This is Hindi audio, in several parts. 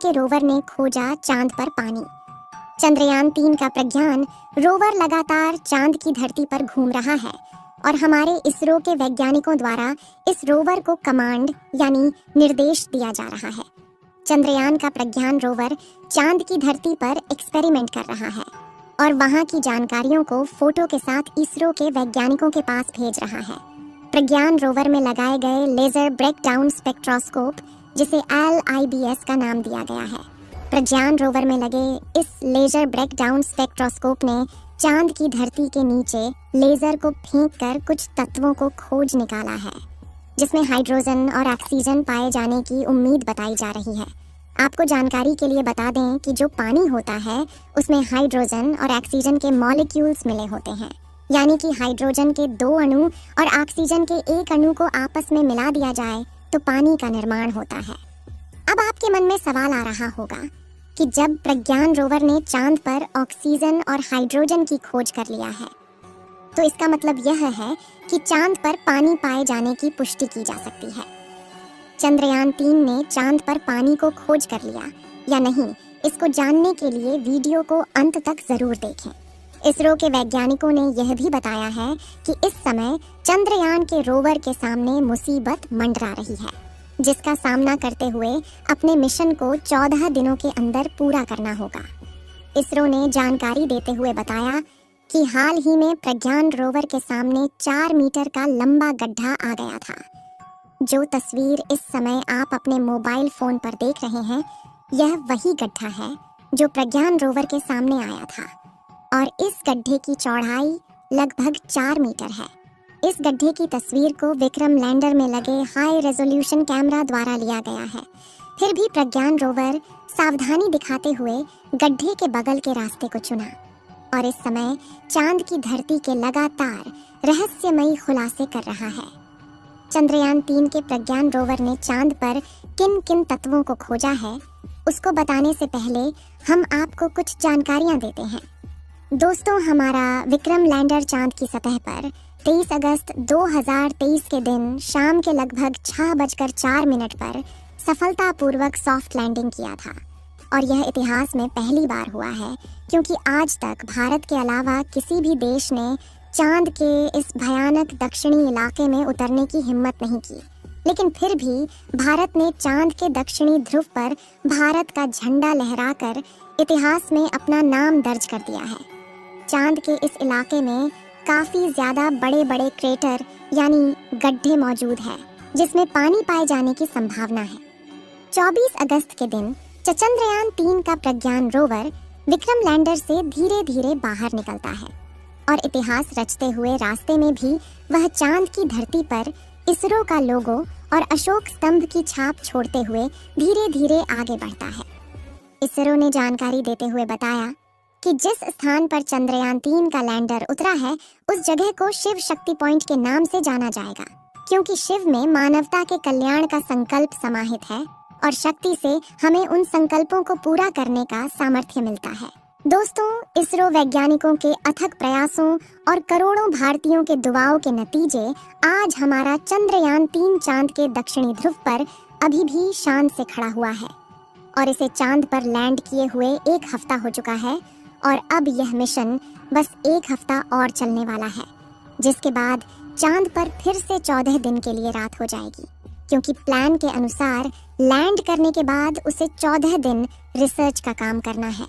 के रोवर ने खोजा चांद पर पानी। चंद्रयान 3 का प्रज्ञान रोवर लगातार चांद की धरती पर घूम रहा है और हमारे इसरो के वैज्ञानिकों द्वारा इस रोवर को कमांड यानी निर्देश दिया जा रहा है। चंद्रयान का प्रज्ञान रोवर चांद की धरती पर एक्सपेरिमेंट कर रहा है और वहां की जानकारियों को फोटो के साथ इसरो के वैज्ञानिकों के पास भेज रहा है। प्रज्ञान रोवर में लगाए गए लेजर ब्रेकडाउन स्पेक्ट्रोस्कोप, जिसे LIBS का नाम दिया गया है। प्रज्ञान रोवर में लगे इस लेजर ब्रेकडाउन स्पेक्ट्रोस्कोप ने चांद की धरती के नीचे लेजर को फेंककर कुछ तत्वों को खोज निकाला है, जिसमें हाइड्रोजन और ऑक्सीजन पाए जाने की उम्मीद बताई जा रही है। आपको जानकारी के लिए बता दें कि जो पानी होता है उसमें हाइड्रोजन और ऑक्सीजन के मॉलिक्यूल्स मिले होते हैं, यानी कि हाइड्रोजन के 2 अणु और ऑक्सीजन के 1 अणु को आपस में मिला दिया जाए तो पानी का निर्माण होता है। अब आपके मन में सवाल आ रहा होगा कि जब प्रज्ञान रोवर ने चांद पर ऑक्सीजन और हाइड्रोजन की खोज कर लिया है, तो इसका मतलब यह है कि चांद पर पानी पाए जाने की पुष्टि की जा सकती है। चंद्रयान 3 ने चांद पर पानी को खोज कर लिया या नहीं, इसको जानने के लिए वीडियो को अंत तक जरूर देखें। इसरो के वैज्ञानिकों ने यह भी बताया है कि इस समय चंद्रयान के रोवर के सामने मुसीबत मंडरा रही है, जिसका सामना करते हुए अपने मिशन को 14 दिनों के अंदर पूरा करना होगा। इसरो ने जानकारी देते हुए बताया कि हाल ही में प्रज्ञान रोवर के सामने 4 मीटर का लंबा गड्ढा आ गया था। जो तस्वीर इस समय आप अपने मोबाइल फोन पर देख रहे हैं, यह वही गड्ढा है जो प्रज्ञान रोवर के सामने आया था और इस गड्ढे की चौड़ाई लगभग 4 मीटर है। इस गड्ढे की तस्वीर को विक्रम लैंडर में लगे हाई रेजोल्यूशन कैमरा द्वारा लिया गया है। फिर भी प्रज्ञान रोवर सावधानी दिखाते हुए गड्ढे के बगल के रास्ते को चुना और इस समय चांद की धरती के लगातार रहस्यमयी खुलासे कर रहा है। चंद्रयान 3 के प्रज्ञान रोवर ने चांद पर किन किन तत्वों को खोजा है, उसको बताने से पहले हम आपको कुछ जानकारियां देते हैं। दोस्तों, हमारा विक्रम लैंडर चांद की सतह पर 23 अगस्त 2023 के दिन शाम के लगभग 6:04 पर सफलतापूर्वक सॉफ्ट लैंडिंग किया था और यह इतिहास में पहली बार हुआ है, क्योंकि आज तक भारत के अलावा किसी भी देश ने चांद के इस भयानक दक्षिणी इलाके में उतरने की हिम्मत नहीं की। लेकिन फिर भी भारत ने चांद के दक्षिणी ध्रुव पर भारत का झंडा लहराकर इतिहास में अपना नाम दर्ज कर दिया है। चांद के इस इलाके में काफी ज्यादा बड़े बड़े क्रेटर यानी गड्ढे मौजूद है, जिसमें पानी पाए जाने की संभावना है। 24 अगस्त के दिन चंद्रयान 3 का प्रज्ञान रोवर विक्रम लैंडर से धीरे धीरे बाहर निकलता है और इतिहास रचते हुए रास्ते में भी वह चांद की धरती पर इसरो का लोगो और अशोक स्तंभ की छाप छोड़ते हुए धीरे धीरे आगे बढ़ता है। इसरो ने जानकारी देते हुए बताया कि जिस स्थान पर चंद्रयान 3 का लैंडर उतरा है, उस जगह को शिव शक्ति पॉइंट के नाम से जाना जाएगा, क्योंकि शिव में मानवता के कल्याण का संकल्प समाहित है और शक्ति से हमें उन संकल्पों को पूरा करने का सामर्थ्य मिलता है। दोस्तों, इसरो वैज्ञानिकों के अथक प्रयासों और करोड़ों भारतीयों के दुआओं के नतीजे आज हमारा चंद्रयान 3 चांद के दक्षिणी ध्रुव पर अभी भी शान से खड़ा हुआ है और इसे चांद पर लैंड किए हुए 1 हफ्ता हो चुका है और अब यह मिशन बस 1 हफ्ता और चलने वाला है, जिसके बाद चांद पर फिर से 14 दिन के लिए रात हो जाएगी, क्योंकि प्लान के अनुसार लैंड करने के बाद उसे 14 दिन रिसर्च का काम करना है।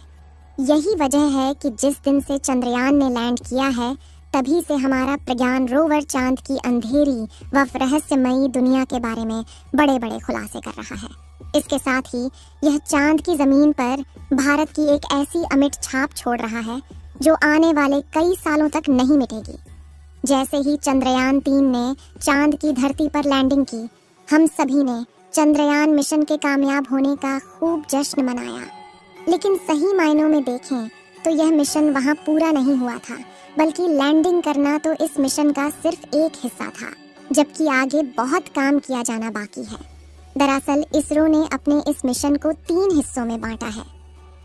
यही वजह है कि जिस दिन से चंद्रयान ने लैंड किया है, तभी से हमारा प्रज्ञान रोवर चांद की अंधेरी व रहस्यमयी दुनिया के बारे में बड़े बड़े खुलासे कर रहा है। इसके साथ ही यह चांद की जमीन पर भारत की एक ऐसी अमिट छाप छोड़ रहा है जो आने वाले कई सालों तक नहीं मिटेगी। जैसे ही चंद्रयान 3 ने चांद की धरती पर लैंडिंग की, हम सभी ने चंद्रयान मिशन के कामयाब होने का खूब जश्न मनाया। लेकिन सही मायनों में देखें तो यह मिशन वहां पूरा नहीं हुआ था, बल्कि लैंडिंग करना तो इस मिशन का सिर्फ एक हिस्सा था, जबकि आगे बहुत काम किया जाना बाकी है। दरअसल इसरो ने अपने इस मिशन को 3 हिस्सों में बांटा है,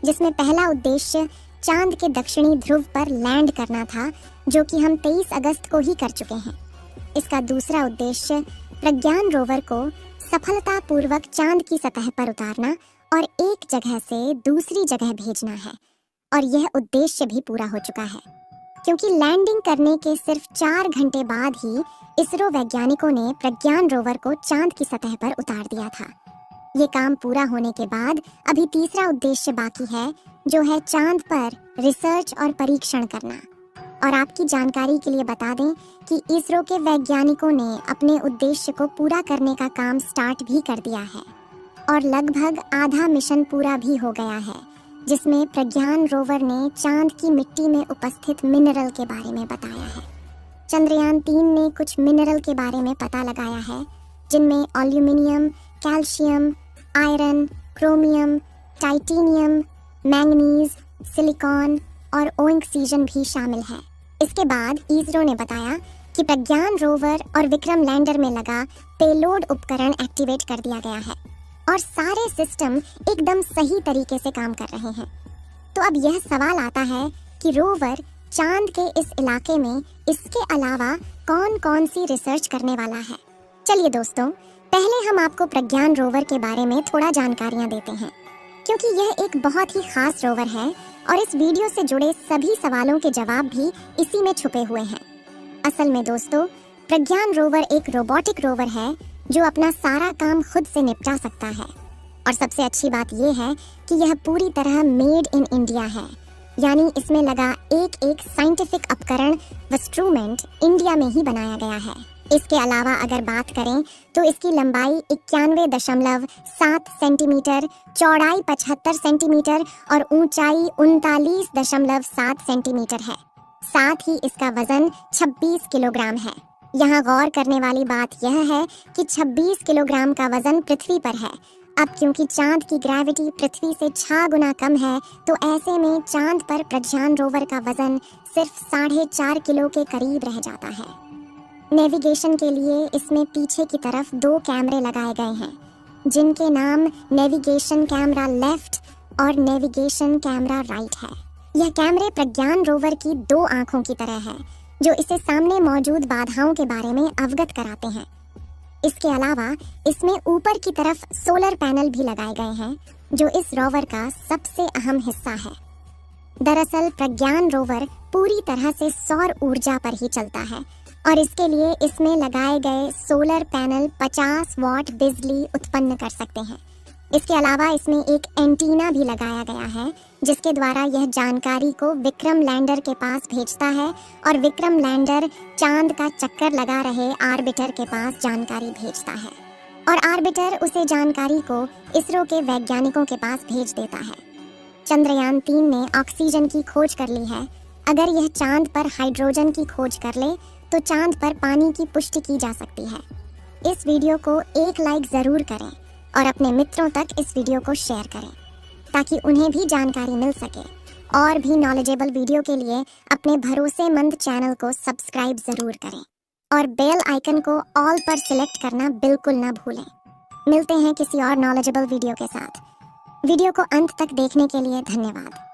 जिसमें पहला उद्देश्य चांद के दक्षिणी ध्रुव पर लैंड करना था, जो कि हम 23 अगस्त को ही कर चुके हैं। इसका दूसरा उद्देश्य प्रज्ञान रोवर को सफलतापूर्वक चांद की सतह पर उतारना और एक जगह से दूसरी जगह भेजना है, और यह उद्देश्य भी पूरा हो चुका है, क्योंकि लैंडिंग करने के सिर्फ 4 घंटे बाद ही इसरो वैज्ञानिकों ने प्रज्ञान रोवर को चांद की सतह पर उतार दिया था। ये काम पूरा होने के बाद अभी तीसरा उद्देश्य बाकी है, जो है चांद पर रिसर्च और परीक्षण करना। और आपकी जानकारी के लिए बता दें कि इसरो के वैज्ञानिकों ने अपने उद्देश्य को पूरा करने का काम स्टार्ट भी कर दिया है, और लगभग आधा मिशन पूरा भी हो गया है, जिसमें प्रज्ञान रोवर ने चांद की मिट्टी में उपस्थित मिनरल के बारे में बताया है। चंद्रयान 3 ने कुछ मिनरल के बारे में पता लगाया है, जिनमें aluminium, calcium, iron, chromium, titanium, manganese, silicon और ऑक्सीजन भी शामिल है। इसके बाद इसरो ने बताया कि प्रज्ञान रोवर और विक्रम लैंडर में लगा पेलोड उपकरण एक्टिवेट कर दिया गया है, और सारे सिस्टम एकदम सही तरीके से काम कर रहे हैं। तो अब यह सवाल आता है कि रोवर चांद के इस इलाके में इसके अलावा कौन कौन सी रिसर्च करने वाला है। चलिए दोस्तों, पहले हम आपको प्रज्ञान रोवर के बारे में थोड़ा जानकारियां देते हैं, क्योंकि यह एक बहुत ही खास रोवर है और इस वीडियो से जुड़े सभी सवालों के जवाब भी इसी में छुपे हुए हैं। असल में दोस्तों, प्रज्ञान रोवर एक रोबोटिक रोवर है जो अपना सारा काम खुद से निपटा सकता है, और सबसे अच्छी बात यह है कि यह पूरी तरह मेड इन इंडिया है, यानी इसमें लगा एक एक साइंटिफिक उपकरण इंस्ट्रूमेंट इंडिया में ही बनाया गया है। इसके अलावा अगर बात करें तो इसकी लंबाई 91.7 सेंटीमीटर, चौड़ाई 75 सेंटीमीटर और ऊंचाई 39.7 सेंटीमीटर है। साथ ही इसका वजन 26 किलोग्राम है। यहाँ गौर करने वाली बात यह है कि 26 किलोग्राम का वजन पृथ्वी पर है। अब क्योंकि चांद की ग्रेविटी पृथ्वी से 6 गुना कम है, तो ऐसे में चांद पर प्रज्ञान रोवर का वजन सिर्फ 4.5 किलो के करीब रह जाता है। नेविगेशन के लिए इसमें पीछे की तरफ 2 कैमरे लगाए गए हैं, जिनके नाम नेविगेशन कैमरा लेफ्ट और नेविगेशन कैमरा राइट है। यह कैमरे प्रज्ञान रोवर की 2 आंखों की तरह है, जो इसे सामने मौजूद बाधाओं के बारे में अवगत कराते हैं। इसके अलावा इसमें ऊपर की तरफ सोलर पैनल भी लगाए गए हैं, जो इस रोवर का सबसे अहम हिस्सा है। दरअसल प्रज्ञान रोवर पूरी तरह से सौर ऊर्जा पर ही चलता है, और इसके लिए इसमें लगाए गए सोलर पैनल 50 वॉट बिजली उत्पन्न कर सकते हैं। इसके अलावा इसमें एक एंटीना भी लगाया गया है, जिसके द्वारा यह जानकारी को विक्रम लैंडर के पास भेजता है, और विक्रम लैंडर चांद का चक्कर लगा रहे आर्बिटर के पास जानकारी भेजता है, और आर्बिटर उसे जानकारी को इसरो के वैज्ञानिकों के पास भेज देता है। चंद्रयान 3 ने ऑक्सीजन की खोज कर ली है। अगर यह चांद पर हाइड्रोजन की खोज कर ले तो चांद पर पानी की पुष्टि की जा सकती है। इस वीडियो को एक लाइक जरूर करें और अपने मित्रों तक इस वीडियो को शेयर करें, ताकि उन्हें भी जानकारी मिल सके। और भी नॉलेजेबल वीडियो के लिए अपने भरोसेमंद चैनल को सब्सक्राइब जरूर करें, और बेल आइकन को ऑल पर सिलेक्ट करना बिल्कुल ना भूलें। मिलते हैं किसी और नॉलेजेबल वीडियो के साथ। वीडियो को अंत तक देखने के लिए धन्यवाद।